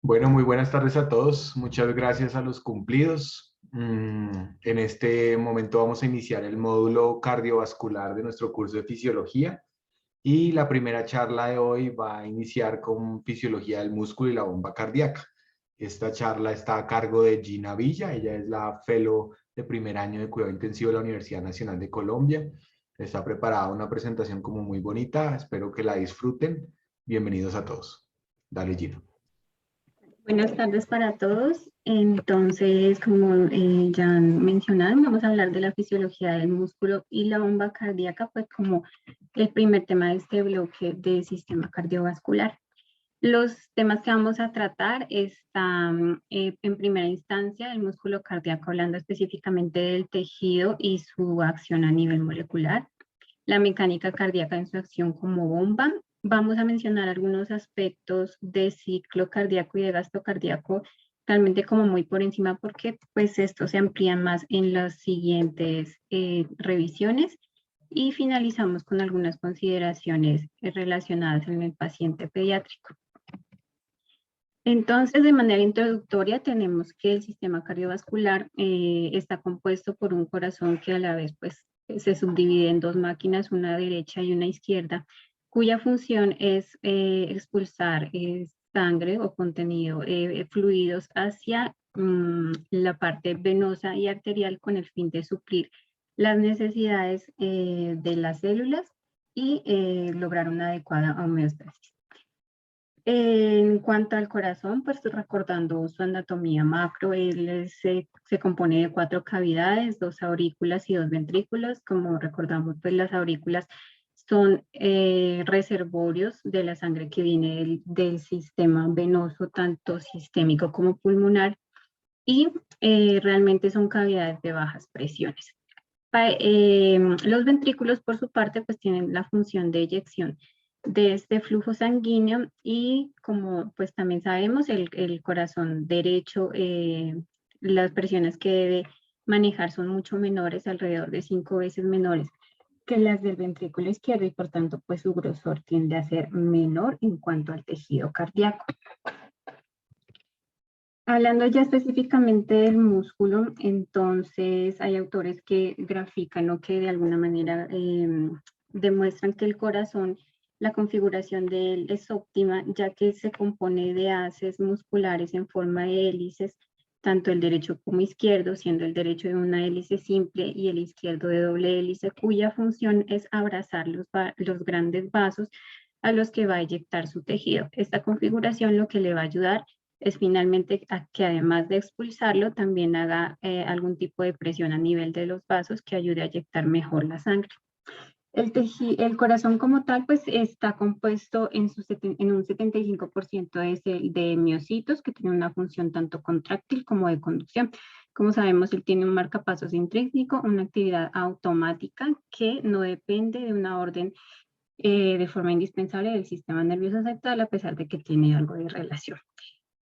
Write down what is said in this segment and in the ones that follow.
Bueno, muy buenas tardes a todos. Muchas gracias a los cumplidos. En este momento vamos a iniciar el módulo cardiovascular de nuestro curso de fisiología y la primera charla de hoy va a iniciar con fisiología del músculo y la bomba cardíaca. Esta charla está a cargo de Gina Villa. Ella es la fellow de primer año de cuidado intensivo de la Universidad Nacional de Colombia. Está preparada una presentación como muy bonita. Espero que la disfruten. Bienvenidos a todos. Dale, Gina. Buenas tardes para todos. Entonces, como ya mencionaron, vamos a hablar de la fisiología del músculo y la bomba cardíaca, pues como el primer tema de este bloque del sistema cardiovascular. Los temas que vamos a tratar están en primera instancia el músculo cardíaco, hablando específicamente del tejido y su acción a nivel molecular, la mecánica cardíaca en su acción como bomba. Vamos a mencionar algunos aspectos de ciclo cardíaco y de gasto cardíaco, realmente como muy por encima, porque pues esto se amplía más en las siguientes revisiones. Y finalizamos con algunas consideraciones relacionadas en el paciente pediátrico. Entonces, de manera introductoria, tenemos que el sistema cardiovascular está compuesto por un corazón que a la vez pues, se subdivide en dos máquinas, una derecha y una izquierda, cuya función es expulsar sangre o contenido, fluidos hacia la parte venosa y arterial con el fin de suplir las necesidades de las células y lograr una adecuada homeostasis. En cuanto al corazón, pues recordando su anatomía macro, él se compone de 4 cavidades, 2 aurículas y 2 ventrículos. Como recordamos, pues las aurículas son reservorios de la sangre que viene del sistema venoso, tanto sistémico como pulmonar, y realmente son cavidades de bajas presiones. Los ventrículos, por su parte, pues tienen la función de eyección de este flujo sanguíneo y como pues también sabemos, el corazón derecho, las presiones que debe manejar son mucho menores, alrededor de 5 veces menores que las del ventrículo izquierdo y por tanto pues su grosor tiende a ser menor en cuanto al tejido cardíaco. Hablando ya específicamente del músculo, entonces hay autores que grafican o que de alguna manera demuestran que el corazón, la configuración de él es óptima, ya que se compone de haces musculares en forma de hélices, tanto el derecho como izquierdo, siendo el derecho de una hélice simple y el izquierdo de doble hélice, cuya función es abrazar los grandes vasos a los que va a eyectar su tejido. Esta configuración lo que le va a ayudar es finalmente a que además de expulsarlo, también haga algún tipo de presión a nivel de los vasos que ayude a eyectar mejor la sangre. El corazón como tal, pues está compuesto en un 75% de miocitos que tienen una función tanto contráctil como de conducción. Como sabemos, él tiene un marcapasos intrínseco, una actividad automática que no depende de una orden de forma indispensable del sistema nervioso central, a pesar de que tiene algo de relación.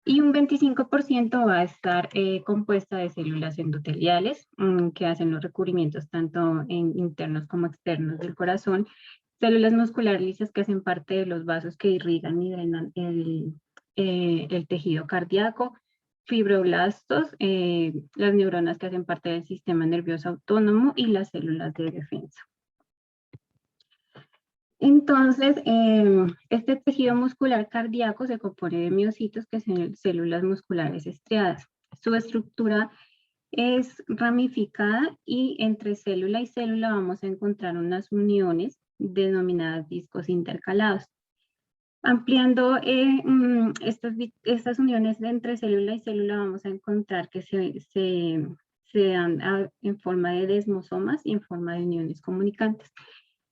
Y un 25% va a estar compuesta de células endoteliales que hacen los recubrimientos tanto internos como externos del corazón, células musculares lisas que hacen parte de los vasos que irrigan y drenan el tejido cardíaco, fibroblastos, las neuronas que hacen parte del sistema nervioso autónomo y las células de defensa. Entonces, este tejido muscular cardíaco se compone de miocitos, que son células musculares estriadas. Su estructura es ramificada y entre célula y célula vamos a encontrar unas uniones denominadas discos intercalados. Ampliando estas uniones de entre célula y célula vamos a encontrar que se dan en forma de desmosomas y en forma de uniones comunicantes.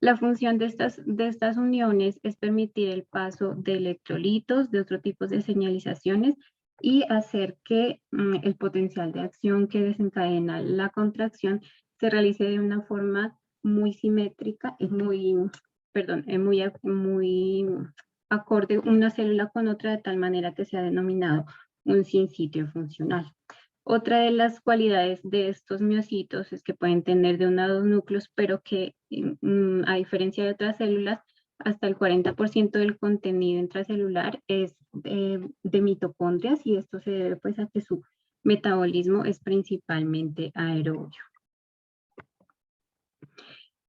La función de estas uniones es permitir el paso de electrolitos, de otros tipos de señalizaciones y hacer que el potencial de acción que desencadena la contracción se realice de una forma muy simétrica y muy acorde una célula con otra de tal manera que se ha denominado un sinsitio funcional. Otra de las cualidades de estos miocitos es que pueden tener de 1 a 2 núcleos, pero que a diferencia de otras células hasta el 40% del contenido intracelular es de mitocondrias, y esto se debe pues a que su metabolismo es principalmente aerobio.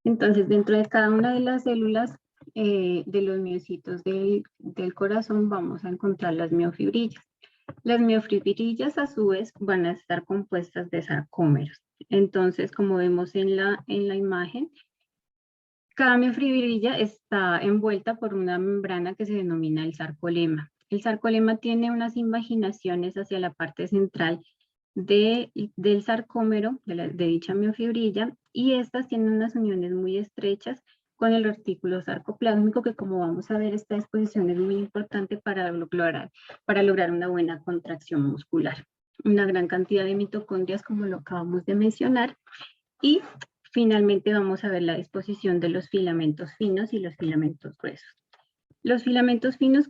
Entonces, dentro de cada una de las células de los miocitos del corazón vamos a encontrar las miofibrillas. Las miofibrillas a su vez van a estar compuestas de sarcómeros. Entonces, como vemos en la imagen, cada miofibrilla está envuelta por una membrana que se denomina el sarcolema. El sarcolema tiene unas invaginaciones hacia la parte central del sarcómero, de dicha miofibrilla, y estas tienen unas uniones muy estrechas con el artículo sarcoplásmico, que como vamos a ver, esta disposición es muy importante para lograr una buena contracción muscular. Una gran cantidad de mitocondrias, como lo acabamos de mencionar, y finalmente vamos a ver la disposición de los filamentos finos y los filamentos gruesos. Los filamentos finos,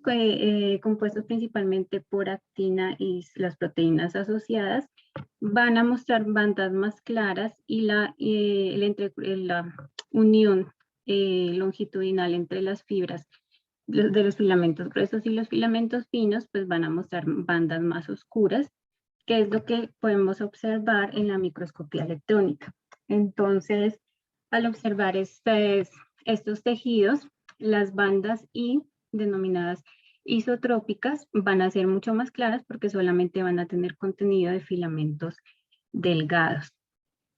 compuestos principalmente por actina y las proteínas asociadas, van a mostrar bandas más claras, y la unión longitudinal entre las fibras de los filamentos gruesos y los filamentos finos pues van a mostrar bandas más oscuras, que es lo que podemos observar en la microscopía electrónica. Entonces, al observar estos tejidos, las bandas I, denominadas isotrópicas, van a ser mucho más claras porque solamente van a tener contenido de filamentos delgados.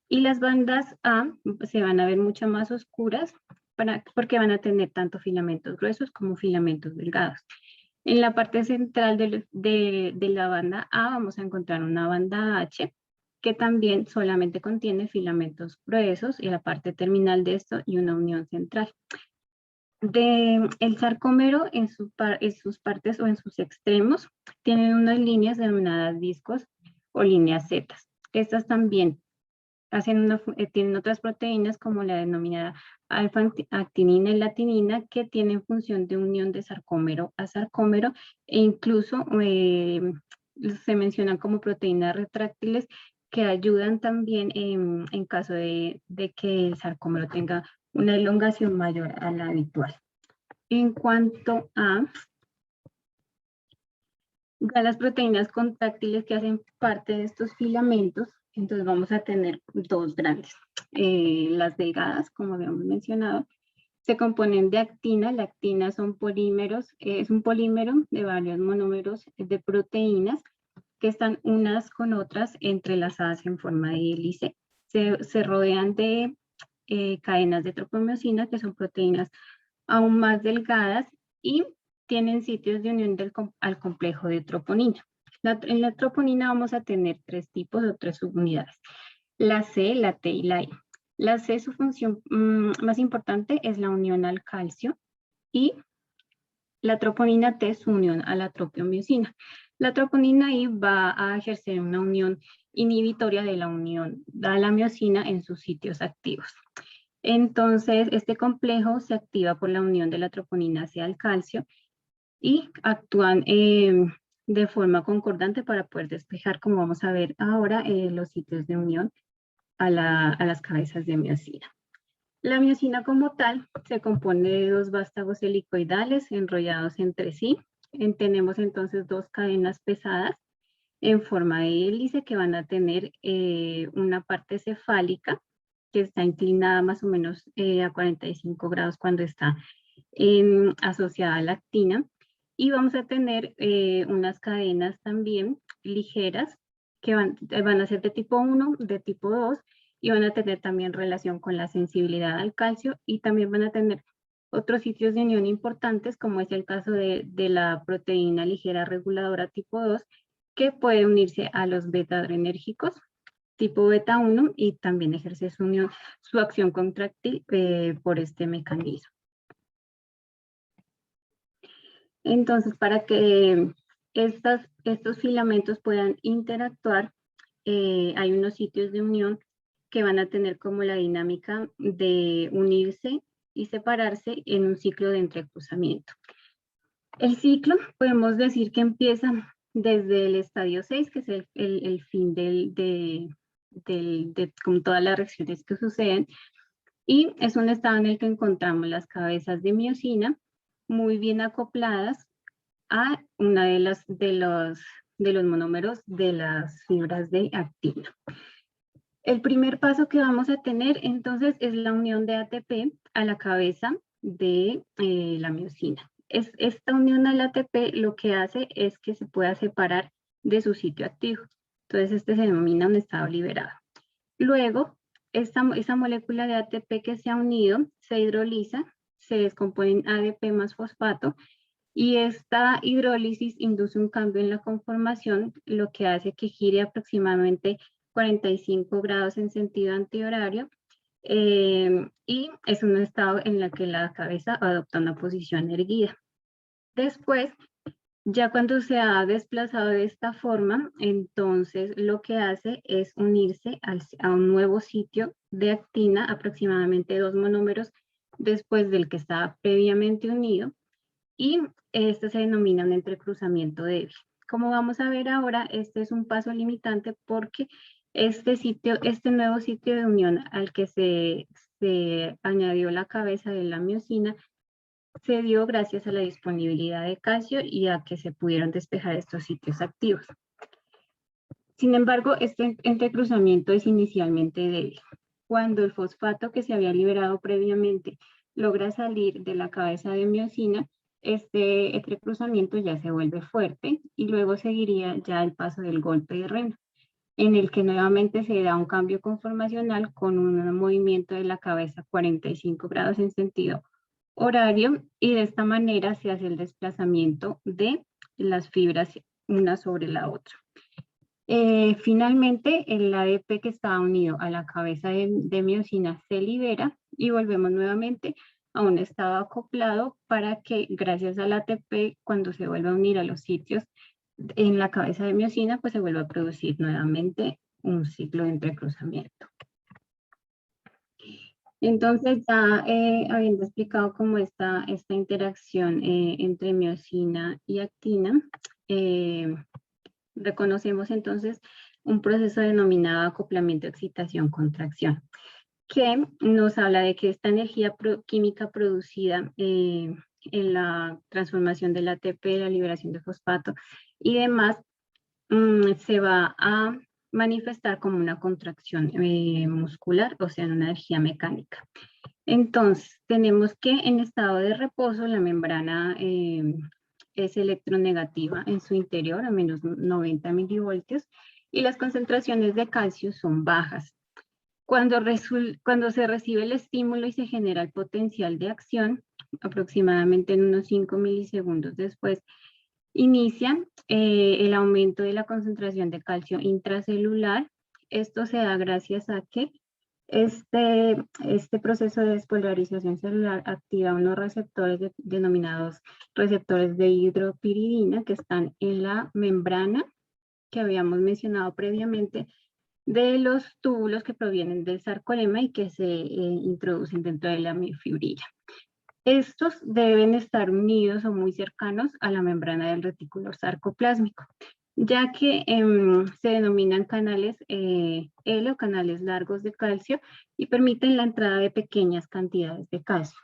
Y las bandas A se van a ver mucho más oscuras porque van a tener tanto filamentos gruesos como filamentos delgados. En la parte central de la banda A vamos a encontrar una banda H, que también solamente contiene filamentos gruesos, y la parte terminal de esto y una unión central. El sarcómero en sus partes o en sus extremos tienen unas líneas denominadas discos o líneas Z. Estas también tienen otras proteínas como la denominada alfa-actinina y latinina, que tienen función de unión de sarcómero a sarcómero, e incluso se mencionan como proteínas retráctiles que ayudan también en caso de que el sarcómero tenga una elongación mayor a la habitual. En cuanto a las proteínas contráctiles que hacen parte de estos filamentos, entonces vamos a tener dos grandes. Las delgadas, como habíamos mencionado, se componen de actina. La actina son polímeros, es un polímero de varios monómeros de proteínas que están unas con otras entrelazadas en forma de hélice. Se rodean de cadenas de tropomiosina, que son proteínas aún más delgadas, y tienen sitios de unión al complejo de troponina. En la troponina vamos a tener tres tipos o tres subunidades: la C, la T y la I. La C, su función más importante es la unión al calcio, y la troponina T, su unión a la tropiomiosina. La troponina I va a ejercer una unión inhibitoria de la unión a la miosina en sus sitios activos. Entonces, este complejo se activa por la unión de la troponina C al calcio, y actúan de forma concordante para poder despejar, como vamos a ver ahora, los sitios de unión a las cabezas de miosina. La miosina como tal se compone de dos vástagos helicoidales enrollados entre sí. Tenemos entonces dos cadenas pesadas en forma de hélice que van a tener una parte cefálica que está inclinada más o menos a 45 grados cuando está asociada a la actina. Y vamos a tener unas cadenas también ligeras que van a ser de tipo 1, de tipo 2, y van a tener también relación con la sensibilidad al calcio, y también van a tener otros sitios de unión importantes, como es el caso de la proteína ligera reguladora tipo 2, que puede unirse a los beta-adrenérgicos tipo beta 1 y también ejerce su acción contráctil por este mecanismo. Entonces, para que estos filamentos puedan interactuar, hay unos sitios de unión que van a tener como la dinámica de unirse y separarse en un ciclo de entrecruzamiento. El ciclo podemos decir que empieza desde el estadio 6, que es el fin con todas las reacciones que suceden, Y es un estado en el que encontramos las cabezas de miosina muy bien acopladas a una de los monómeros de las fibras de actina. El primer paso que vamos a tener entonces es la unión de ATP a la cabeza de la miosina. Esta unión al ATP lo que hace es que se pueda separar de su sitio activo. Entonces este se denomina un estado liberado. Luego, esa molécula de ATP que se ha unido se hidroliza, se descompone en ADP más fosfato y esta hidrólisis induce un cambio en la conformación, lo que hace que gire aproximadamente 45 grados en sentido antihorario y es un estado en el que la cabeza adopta una posición erguida. Después, ya cuando se ha desplazado de esta forma, entonces lo que hace es unirse a un nuevo sitio de actina, aproximadamente 2 monómeros después del que estaba previamente unido, y este se denomina un entrecruzamiento débil. Como vamos a ver ahora, este es un paso limitante porque este nuevo sitio de unión al que se añadió la cabeza de la miosina se dio gracias a la disponibilidad de calcio y a que se pudieron despejar estos sitios activos. Sin embargo, este entrecruzamiento es inicialmente débil. Cuando el fosfato que se había liberado previamente logra salir de la cabeza de miosina, este entrecruzamiento ya se vuelve fuerte y luego seguiría ya el paso del golpe de Reno, en el que nuevamente se da un cambio conformacional con un movimiento de la cabeza 45 grados en sentido horario y de esta manera se hace el desplazamiento de las fibras una sobre la otra. Finalmente, el ADP que estaba unido a la cabeza de miosina se libera y volvemos nuevamente a un estado acoplado para que gracias al ATP, cuando se vuelva a unir a los sitios en la cabeza de miosina, pues se vuelva a producir nuevamente un ciclo de entrecruzamiento. Entonces, ya habiendo explicado cómo esta interacción entre miosina y actina, reconocemos entonces un proceso denominado acoplamiento, excitación, contracción, que nos habla de que esta energía química producida en la transformación del ATP, la liberación de fosfato y demás, se va a manifestar como una contracción muscular, o sea, en una energía mecánica. Entonces, tenemos que en estado de reposo la membrana es electronegativa en su interior, a menos 90 milivoltios, y las concentraciones de calcio son bajas. Cuando se recibe el estímulo y se genera el potencial de acción, aproximadamente en unos 5 milisegundos después, inicia el aumento de la concentración de calcio intracelular. Esto se da gracias a que este proceso de despolarización celular activa unos receptores denominados receptores de hidropiridina que están en la membrana que habíamos mencionado previamente de los túbulos que provienen del sarcolema y que se introducen dentro de la miofibrila. Estos deben estar unidos o muy cercanos a la membrana del retículo sarcoplásmico, ya que se denominan canales L o canales largos de calcio y permiten la entrada de pequeñas cantidades de calcio.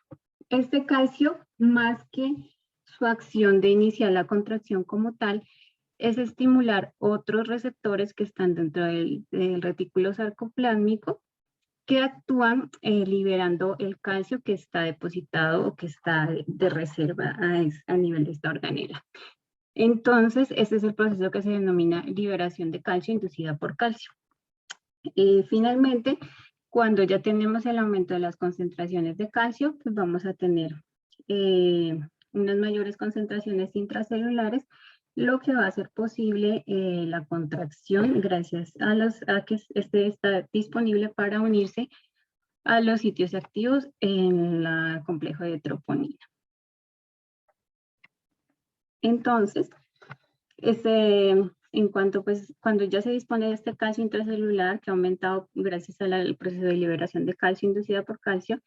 Este calcio, más que su acción de iniciar la contracción como tal, es estimular otros receptores que están dentro del retículo sarcoplásmico que actúan liberando el calcio que está depositado o que está de reserva a nivel de esta organela. Entonces, este es el proceso que se denomina liberación de calcio inducida por calcio. Finalmente, cuando ya tenemos el aumento de las concentraciones de calcio, pues vamos a tener unas mayores concentraciones intracelulares, lo que va a hacer posible la contracción gracias a que este está disponible para unirse a los sitios activos en el complejo de troponina. Entonces, cuando ya se dispone de este calcio intracelular que ha aumentado gracias al proceso de liberación de calcio inducida por calcio,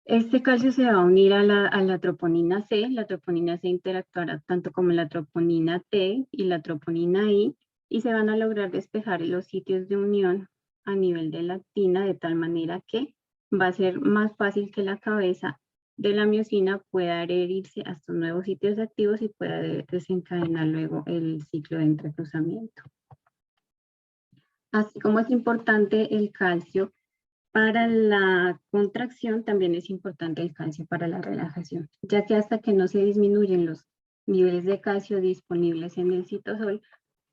este calcio se va a unir a la troponina C. La troponina C interactuará tanto como la troponina T y la troponina I y se van a lograr despejar los sitios de unión a nivel de la actina de tal manera que va a ser más fácil que la cabeza de la miosina pueda adherirse a estos nuevos sitios activos y pueda desencadenar luego el ciclo de entrecruzamiento. Así como es importante el calcio para la contracción, también es importante el calcio para la relajación, ya que hasta que no se disminuyen los niveles de calcio disponibles en el citosol,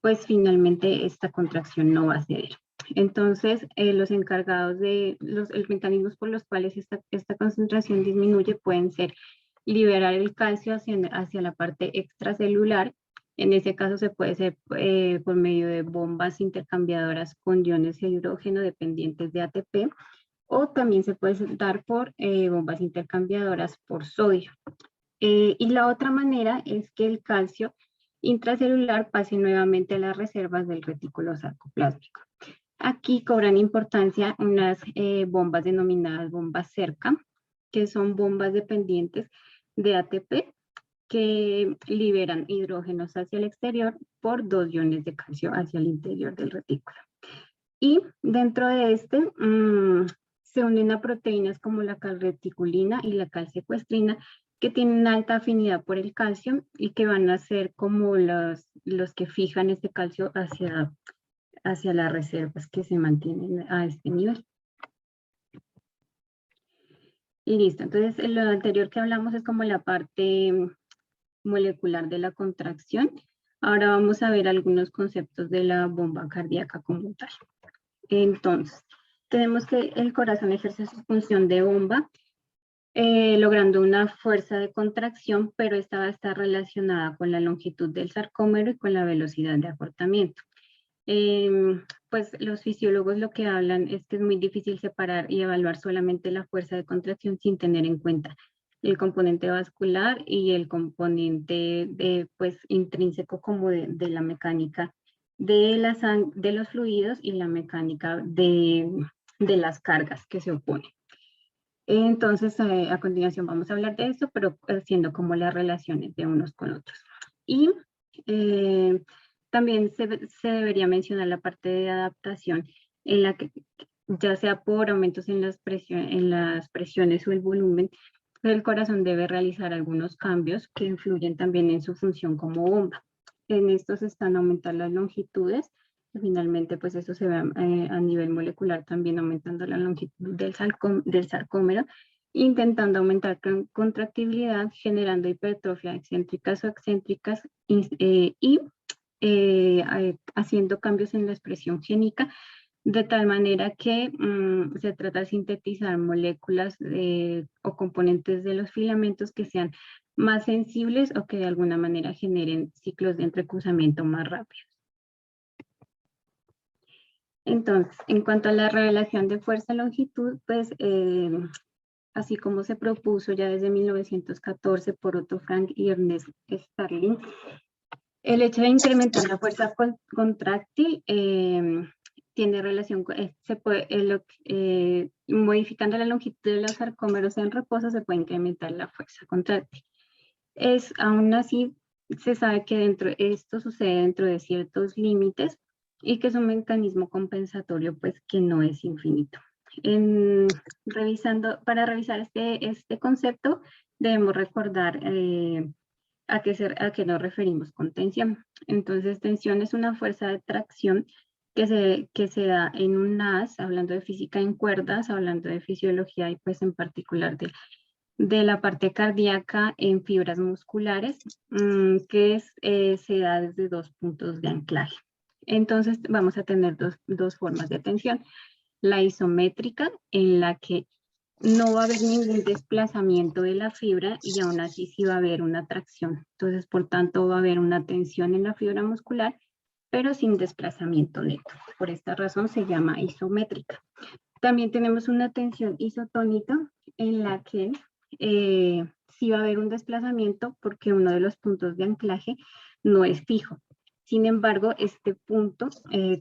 pues finalmente esta contracción no va a ceder. Entonces, los encargados de los mecanismos por los cuales esta concentración disminuye pueden ser liberar el calcio hacia la parte extracelular. En ese caso se puede hacer por medio de bombas intercambiadoras con iones de hidrógeno dependientes de ATP, o también se puede dar por bombas intercambiadoras por sodio. Y la otra manera es que el calcio intracelular pase nuevamente a las reservas del retículo sarcoplásmico. Aquí cobran importancia unas bombas denominadas bombas cerca, que son bombas dependientes de ATP que liberan hidrógenos hacia el exterior por 2 iones de calcio hacia el interior del retículo. Y dentro de se unen a proteínas como la calreticulina y la calsecuestrina, que tienen alta afinidad por el calcio y que van a ser como los que fijan este calcio hacia las reservas que se mantienen a este nivel. Y listo, entonces lo anterior que hablamos es como la parte molecular de la contracción. Ahora vamos a ver algunos conceptos de la bomba cardíaca como tal. Entonces, tenemos que el corazón ejerce su función de bomba, logrando una fuerza de contracción, pero esta va a estar relacionada con la longitud del sarcómero y con la velocidad de acortamiento. Pues los fisiólogos lo que hablan es que es muy difícil separar y evaluar solamente la fuerza de contracción sin tener en cuenta el componente vascular y el componente pues, intrínseco como de la mecánica de los fluidos y la mecánica de las cargas que se oponen. Entonces, a continuación vamos a hablar de esto, pero haciendo como las relaciones de unos con otros. Y también se debería mencionar la parte de adaptación en la que, ya sea por aumentos en las presiones o el volumen, el corazón debe realizar algunos cambios que influyen también en su función como bomba. En estos están aumentar las longitudes, y finalmente pues eso se ve a nivel molecular también aumentando la longitud del sarcómero, intentando aumentar contractibilidad, generando hipertrofia excéntricas o excéntricas y haciendo cambios en la expresión génica, de tal manera que se trata de sintetizar moléculas o componentes de los filamentos que sean más sensibles o que de alguna manera generen ciclos de entrecruzamiento más rápidos. Entonces, en cuanto a la revelación de fuerza-longitud, pues así como se propuso ya desde 1914 por Otto Frank y Ernest Starling, el hecho de incrementar la fuerza contráctil tiene relación, modificando la longitud de los sarcómeros en reposo se puede incrementar la fuerza contráctil. Aún así, se sabe que esto sucede dentro de ciertos límites y que es un mecanismo compensatorio pues que no es infinito. Para revisar este concepto debemos recordar a qué nos referimos con tensión. Entonces, tensión es una fuerza de tracción que se da en un haz, hablando de física en cuerdas, hablando de fisiología y pues en particular de la parte cardíaca en fibras musculares, que se da desde 2 puntos de anclaje. Entonces, vamos a tener dos formas de tensión. La isométrica, en la que no va a haber ningún desplazamiento de la fibra y aún así sí va a haber una tracción. Entonces, por tanto, va a haber una tensión en la fibra muscular, pero sin desplazamiento neto. Por esta razón se llama isométrica. También tenemos una tensión isotónica en la que sí va a haber un desplazamiento porque uno de los puntos de anclaje no es fijo. Sin embargo, este punto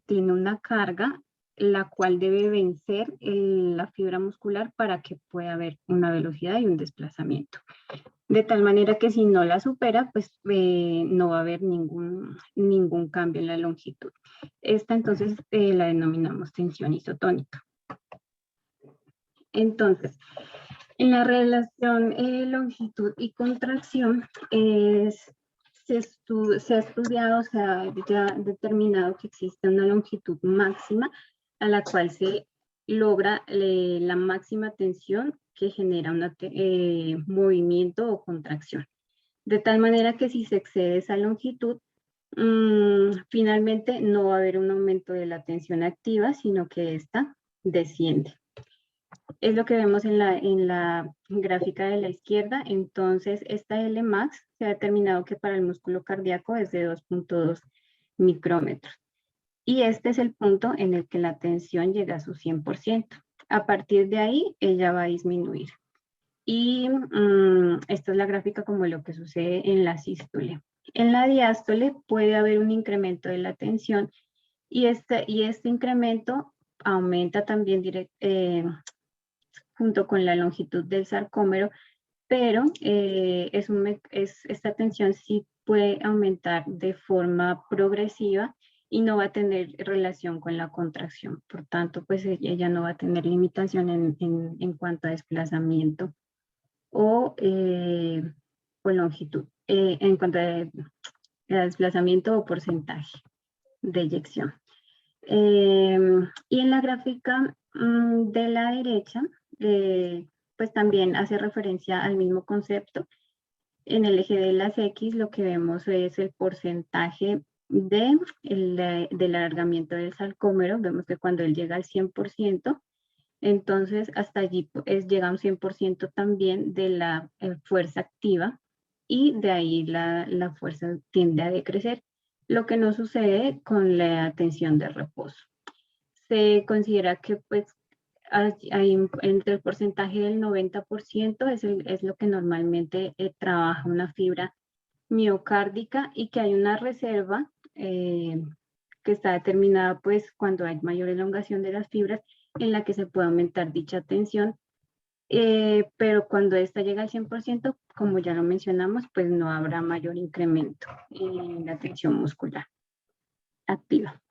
tiene una carga la cual debe vencer la fibra muscular para que pueda haber una velocidad y un desplazamiento. De tal manera que si no la supera, pues no va a haber ningún cambio en la longitud. Esta entonces la denominamos tensión isotónica. Entonces, en la relación longitud y contracción, se ha estudiado, se ha ya determinado que existe una longitud máxima a la cual se logra la máxima tensión que genera un movimiento o contracción. De tal manera que si se excede esa longitud, finalmente no va a haber un aumento de la tensión activa, sino que esta desciende. Es lo que vemos en la gráfica de la izquierda. Entonces, esta Lmax se ha determinado que para el músculo cardíaco es de 2.2 micrómetros. Y este es el punto en el que la tensión llega a su 100%. A partir de ahí, ella va a disminuir. Y esta es la gráfica como lo que sucede en la sístole. En la diástole puede haber un incremento de la tensión y este incremento aumenta también junto con la longitud del sarcómero, pero esta tensión sí puede aumentar de forma progresiva y no va a tener relación con la contracción. Por tanto, pues ella no va a tener limitación en cuanto a desplazamiento o longitud, en cuanto a desplazamiento o porcentaje de eyección. Y en la gráfica de la derecha, pues también hace referencia al mismo concepto. En el eje de las X lo que vemos es el porcentaje del alargamiento del sarcómero. Vemos que cuando él llega al 100%, entonces hasta allí llega a un 100% también de la fuerza activa y de ahí la fuerza tiende a decrecer, lo que no sucede con la tensión de reposo. Se considera que pues hay entre el porcentaje del 90% es lo que normalmente trabaja una fibra miocárdica y que hay una reserva que está determinada pues cuando hay mayor elongación de las fibras en la que se puede aumentar dicha tensión, pero cuando esta llega al 100%, como ya lo mencionamos, pues no habrá mayor incremento en la tensión muscular activa.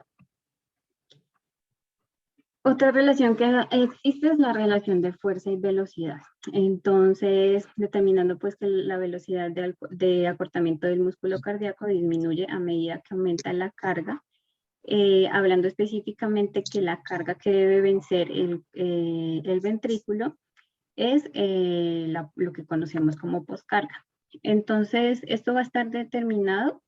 Otra relación que existe es la relación de fuerza y velocidad. Entonces, determinando pues que la velocidad de acortamiento del músculo cardíaco disminuye a medida que aumenta la carga, hablando específicamente que la carga que debe vencer el ventrículo es lo que conocemos como poscarga. Entonces, esto va a estar determinado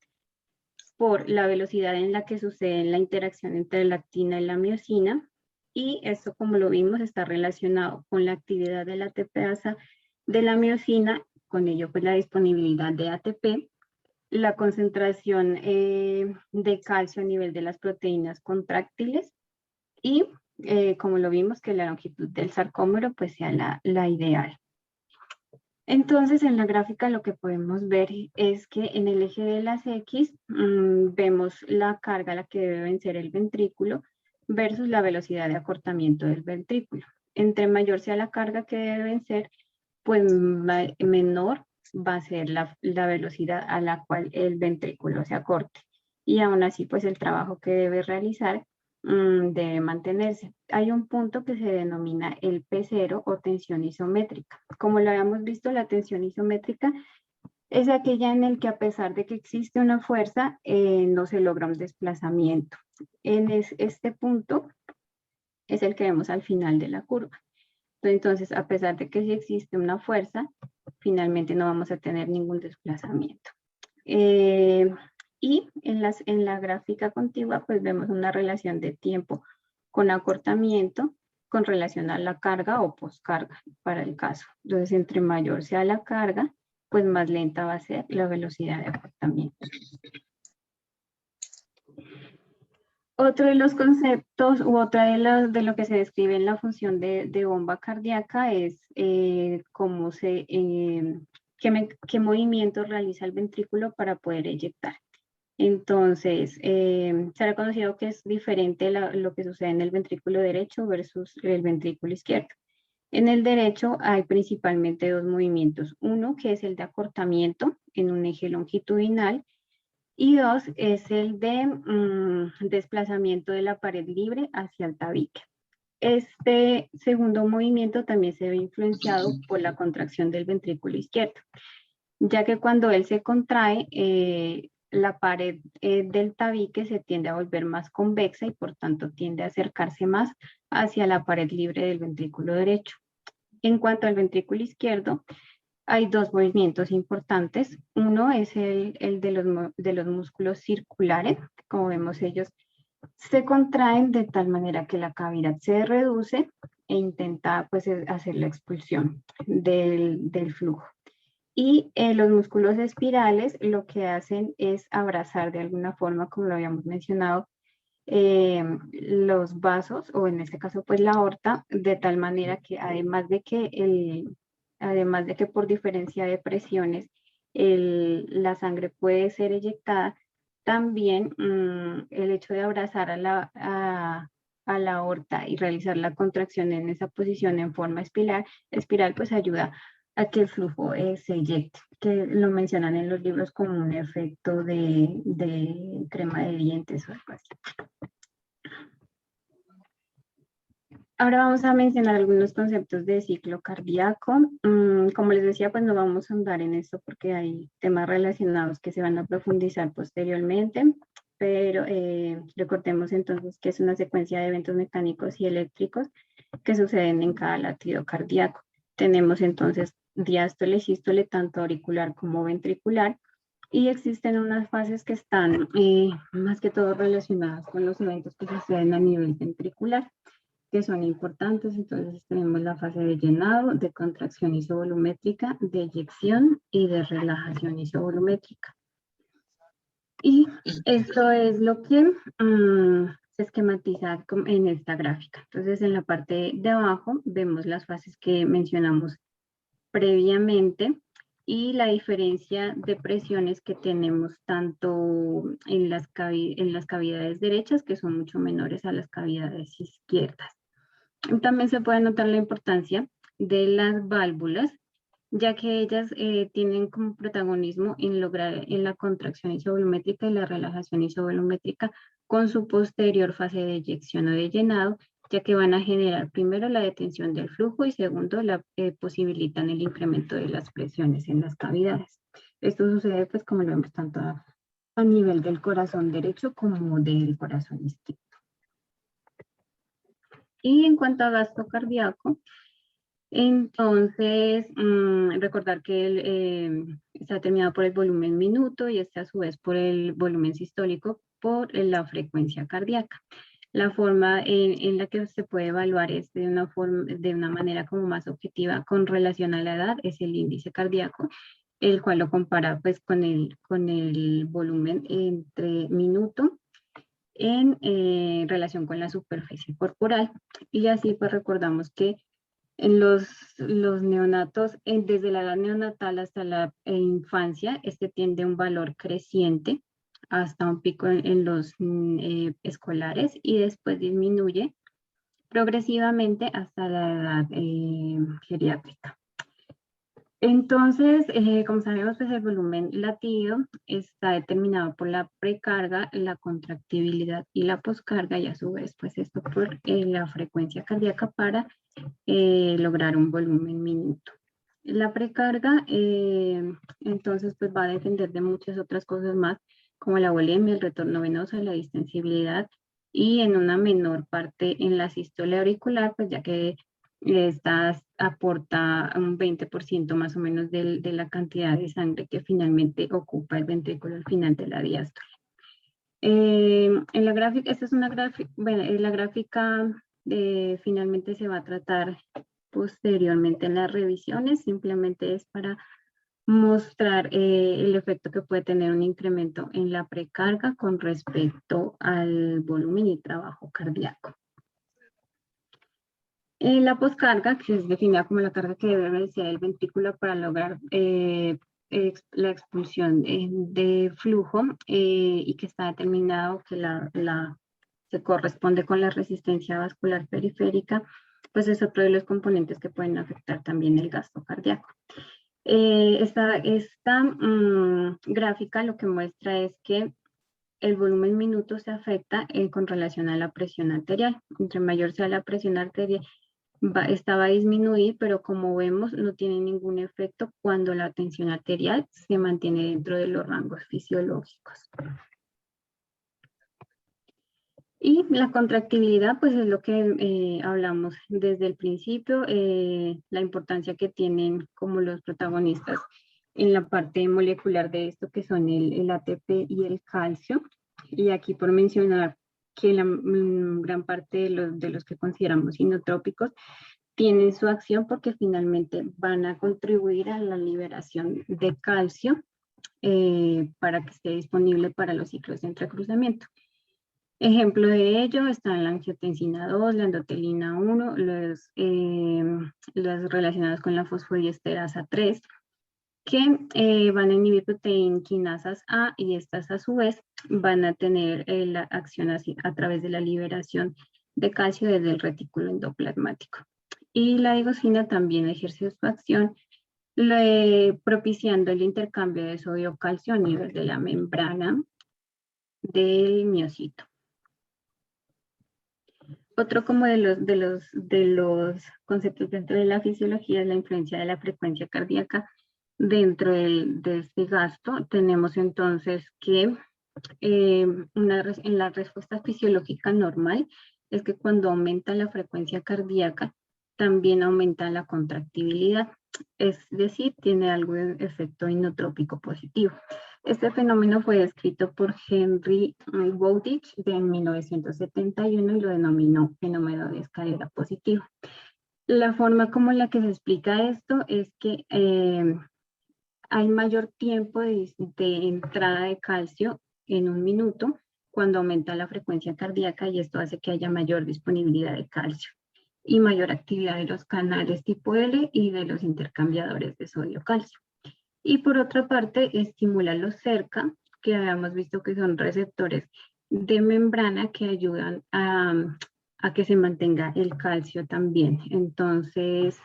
por la velocidad en la que sucede la interacción entre la actina y la miosina, y esto, como lo vimos, está relacionado con la actividad de la ATPasa de la miosina, con ello pues la disponibilidad de ATP, la concentración de calcio a nivel de las proteínas contráctiles y, como lo vimos, que la longitud del sarcómero pues sea la ideal. Entonces, en la gráfica lo que podemos ver es que en el eje de las X vemos la carga a la que debe vencer el ventrículo versus la velocidad de acortamiento del ventrículo. Entre mayor sea la carga que debe vencer, pues menor va a ser la velocidad a la cual el ventrículo se acorte. Y aún así, pues el trabajo que debe realizar debe mantenerse. Hay un punto que se denomina el P0 o tensión isométrica. Como lo habíamos visto, la tensión isométrica es aquella en el que a pesar de que existe una fuerza, no se logra un desplazamiento. Este punto es el que vemos al final de la curva. Entonces, a pesar de que sí existe una fuerza, finalmente no vamos a tener ningún desplazamiento. Y en la gráfica contigua, pues vemos una relación de tiempo con acortamiento con relación a la carga o poscarga para el caso. Entonces, entre mayor sea la carga, pues más lenta va a ser la velocidad de acortamiento. Otro de los conceptos u otra de lo que se describe en la función de bomba cardíaca es qué movimiento realiza el ventrículo para poder eyectar. Entonces, se ha reconocido que es diferente lo que sucede en el ventrículo derecho versus el ventrículo izquierdo. En el derecho hay principalmente dos movimientos. Uno que es el de acortamiento en un eje longitudinal y dos es el de desplazamiento de la pared libre hacia el tabique. Este segundo movimiento también se ve influenciado por la contracción del ventrículo izquierdo, ya que cuando él se contrae, la pared del tabique se tiende a volver más convexa y por tanto tiende a acercarse más hacia la pared libre del ventrículo derecho. En cuanto al ventrículo izquierdo, hay dos movimientos importantes. Uno es el de los músculos circulares. Como vemos, ellos se contraen de tal manera que la cavidad se reduce e intenta pues hacer la expulsión del flujo. Y los músculos espirales lo que hacen es abrazar de alguna forma, como lo habíamos mencionado, los vasos, o en este caso pues la aorta, de tal manera que además de que por diferencia de presiones la sangre puede ser eyectada, también el hecho de abrazar a la aorta y realizar la contracción en esa posición en forma espiral pues ayuda a que el flujo se eyecte, que lo mencionan en los libros como un efecto de crema de dientes o algo así. Ahora vamos a mencionar algunos conceptos de ciclo cardíaco. Como les decía, pues no vamos a andar en esto porque hay temas relacionados que se van a profundizar posteriormente, pero recordemos entonces que es una secuencia de eventos mecánicos y eléctricos que suceden en cada latido cardíaco. Tenemos entonces diástole y sístole, tanto auricular como ventricular, y existen unas fases que están más que todo relacionadas con los eventos que suceden a nivel ventricular, que son importantes. Entonces tenemos la fase de llenado, de contracción isovolumétrica, de eyección y de relajación isovolumétrica. Y esto es lo que se esquematiza en esta gráfica. Entonces en la parte de abajo vemos las fases que mencionamos previamente y la diferencia de presiones que tenemos tanto en las cavidades derechas, que son mucho menores a las cavidades izquierdas. También se puede notar la importancia de las válvulas, ya que ellas tienen como protagonismo en lograr en la contracción isovolumétrica y la relajación isovolumétrica con su posterior fase de eyección o de llenado, ya que van a generar primero la detención del flujo y segundo posibilitan el incremento de las presiones en las cavidades. Esto sucede pues como lo vemos tanto a nivel del corazón derecho como del corazón izquierdo. Y en cuanto a gasto cardíaco, entonces recordar que está determinado por el volumen minuto y este a su vez por el volumen sistólico por la frecuencia cardíaca. La forma en la que se puede evaluar es de una manera como más objetiva con relación a la edad, es el índice cardíaco, el cual lo compara pues con el volumen entre minuto en relación con la superficie corporal. Y así pues recordamos que en los neonatos, desde la edad neonatal hasta la infancia, este tiende a un valor creciente hasta un pico en los escolares y después disminuye progresivamente hasta la edad geriátrica. Entonces, como sabemos, pues el volumen latido está determinado por la precarga, la contractibilidad y la poscarga, y a su vez, pues esto por la frecuencia cardíaca para lograr un volumen minuto. La precarga, entonces, pues va a depender de muchas otras cosas más, como la volemia, el retorno venoso, la distensibilidad, y en una menor parte en la sístole auricular, pues ya que esta aporta un 20% más o menos de la cantidad de sangre que finalmente ocupa el ventrículo al final de la diástole. En la gráfica, esta es una gráfica, bueno, la gráfica finalmente se va a tratar posteriormente en las revisiones, simplemente es para mostrar el efecto que puede tener un incremento en la precarga con respecto al volumen y trabajo cardíaco. La poscarga, que es definida como la carga que debe realizar el ventrículo para lograr la expulsión de flujo y que está determinado que se corresponde con la resistencia vascular periférica, pues es otro de los componentes que pueden afectar también el gasto cardíaco. Esta gráfica lo que muestra es que el volumen minuto se afecta con relación a la presión arterial. Entre mayor sea la presión arterial, esta va a disminuir, pero como vemos no tiene ningún efecto cuando la tensión arterial se mantiene dentro de los rangos fisiológicos. Y la contractibilidad, pues es lo que hablamos desde el principio, la importancia que tienen como los protagonistas en la parte molecular de esto, que son el ATP y el calcio. Y aquí por mencionar que la gran parte de los que consideramos inotrópicos tienen su acción porque finalmente van a contribuir a la liberación de calcio para que esté disponible para los ciclos de entrecruzamiento. Ejemplo de ello están la angiotensina 2, la endotelina 1, las relacionadas con la fosfodiesterasa 3, que van a inhibir proteinquinasas A y estas a su vez van a tener la acción así, a través de la liberación de calcio desde el retículo endoplasmático. Y la digoxina también ejerce su acción propiciando el intercambio de sodio-calcio a nivel de la membrana del miocito. Otro como de los conceptos dentro de la fisiología es la influencia de la frecuencia cardíaca dentro de este gasto. Tenemos entonces que en la respuesta fisiológica normal es que cuando aumenta la frecuencia cardíaca también aumenta la contractibilidad, es decir, tiene algún efecto inotrópico positivo. Este fenómeno fue descrito por Henry Bowditch en 1971 y lo denominó fenómeno de escalera positiva. La forma como la que se explica esto es que hay mayor tiempo de entrada de calcio en un minuto cuando aumenta la frecuencia cardíaca y esto hace que haya mayor disponibilidad de calcio y mayor actividad de los canales tipo L y de los intercambiadores de sodio-calcio. Y por otra parte, estimula los cerca, que habíamos visto que son receptores de membrana que ayudan a que se mantenga el calcio también. Entonces,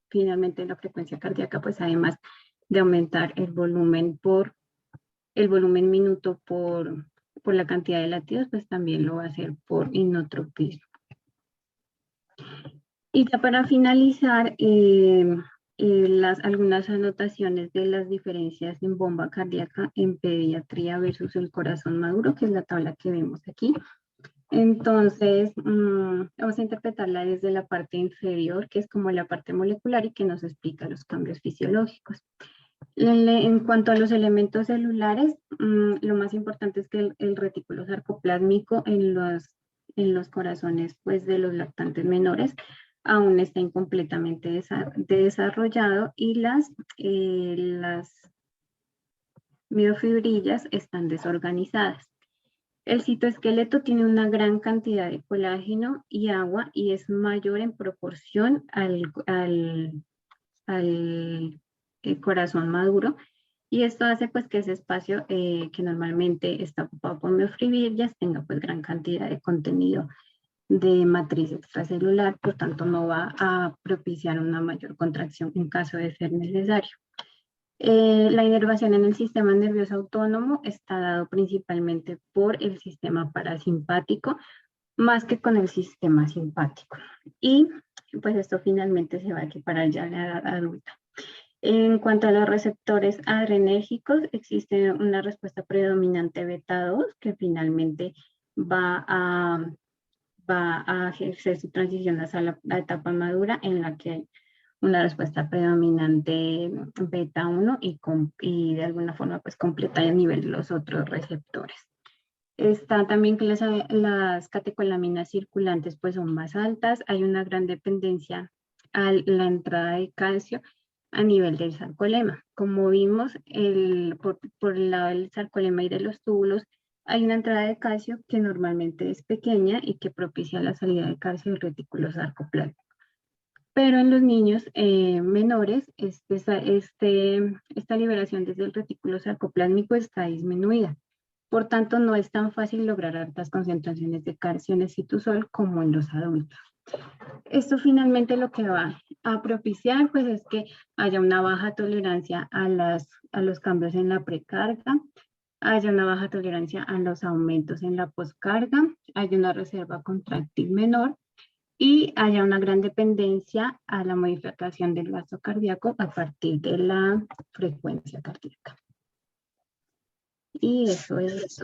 finalmente la frecuencia cardíaca, pues además de aumentar el volumen minuto por la cantidad de latidos, pues también lo va a hacer por inotropismo. Y ya para finalizar, algunas anotaciones de las diferencias en bomba cardíaca en pediatría versus el corazón maduro, que es la tabla que vemos aquí. Entonces, vamos a interpretarla desde la parte inferior, que es como la parte molecular y que nos explica los cambios fisiológicos. En cuanto a los elementos celulares, lo más importante es que el retículo sarcoplásmico en los corazones pues, de los lactantes menores aún está incompletamente desarrollado y las miofibrillas están desorganizadas. El citoesqueleto tiene una gran cantidad de colágeno y agua y es mayor en proporción al corazón maduro, y esto hace pues que ese espacio que normalmente está ocupado por miofibrillas tenga pues gran cantidad de contenido de matriz extracelular, por tanto no va a propiciar una mayor contracción en caso de ser necesario. La inervación en el sistema nervioso autónomo está dado principalmente por el sistema parasimpático más que con el sistema simpático, y pues esto finalmente se va a equiparar ya a la edad adulta. En cuanto a los receptores adrenérgicos, existe una respuesta predominante beta 2 que finalmente va a ejercer su transición hacia la etapa madura, en la que hay una respuesta predominante beta 1 y de alguna forma pues completa a nivel de los otros receptores. Está también que las catecolaminas circulantes pues son más altas, hay una gran dependencia a la entrada de calcio a nivel del sarcolema. Como vimos, por el lado del sarcolema y de los túbulos, hay una entrada de calcio que normalmente es pequeña y que propicia la salida de calcio del retículo sarcoplásmico. Pero en los niños menores, esta liberación desde el retículo sarcoplásmico está disminuida. Por tanto, no es tan fácil lograr altas concentraciones de calcio en el citosol como en los adultos. Esto finalmente lo que va a propiciar pues, es que haya una baja tolerancia a los cambios en la precarga, haya una baja tolerancia a los aumentos en la poscarga, haya una reserva contráctil menor y haya una gran dependencia a la modificación del gasto cardíaco a partir de la frecuencia cardíaca. Y eso es